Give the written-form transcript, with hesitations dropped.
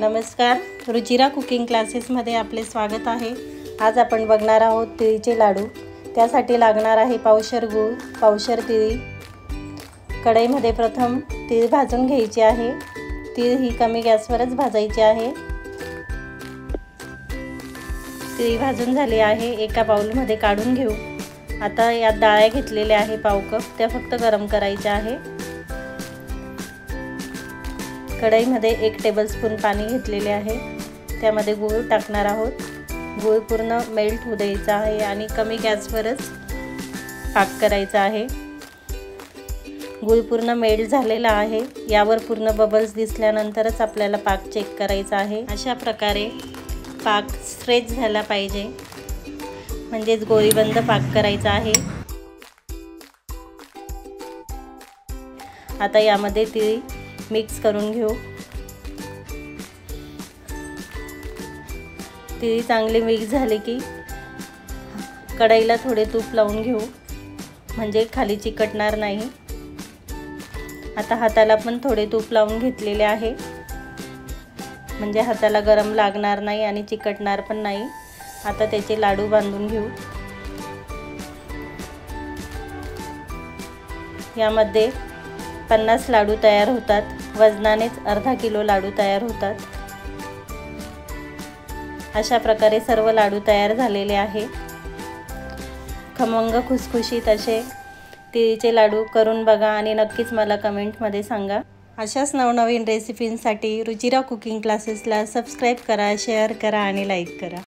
नमस्कार, रुचिरा कुकिंग क्लासेसमध्ये आपले स्वागत आहे। आज आपण बघणार आहोत तिळीचे लाडू। त्यासाठी लागणार आहे पावशर गूळ, पावशर तिळी। कढईमध्ये प्रथम तीळ भाजून घ्यायचे आहे। तीळ ही कमी गॅसवरच भाजायची आहे। तीळ भाजून झाले आहे, एका बाउलमध्ये काढून घेऊ। आता यात डाळ्या घेतलेल्या आहे पाव कप, त्या फक्त गरम करायच्या आहे। कढईमध्ये 1 टेबलस्पून पाणी घेतलेले आहे, त्यामध्ये गूळ टाकणार आहोत। गूळ पूर्ण मेल्ट होऊ द्यायचा आहे आणि कमी गॅसवरच पाक करायचा आहे। गूळ पूर्ण मेल्ट झालेला आहे, यावर पूर्ण बबल्स दिसल्यानंतरच आपल्याला पाक चेक करायचा आहे। अशा प्रकारे पाक स्ट्रेच झाला पाहिजे, म्हणजेच गोळीबंद पाक करायचा आहे। आता यामध्ये तीळ मिक्स करून घेऊ। तीळ चांगली मिक्स झाली की कढईला थोडे तूप लावून घेऊ, म्हणजे खाली चिकटणार नाही। आता हाताला पण थोडे तूप लावून घेतलेले आहे, म्हणजे हाताला गरम लागणार नाही आणि चिकटणार पण नाही। आता त्याचे लाडू बांधून घेऊ। यामध्ये 50 लाडू तयार होतात, वजनानेच अर्धा किलो लाडू तयार होतात। अशा प्रकारे सर्व लाडू तयार झालेले आहे। खमंग खुसखुशीत असे तिळीचे लाडू करून बघा आणि नक्कीच मला कमेंटमध्ये सांगा। अशाच नवनवीन रेसिपींसाठी रुचिरा कुकिंग क्लासेसला सबस्क्राईब करा, शेअर करा आणि लाईक करा।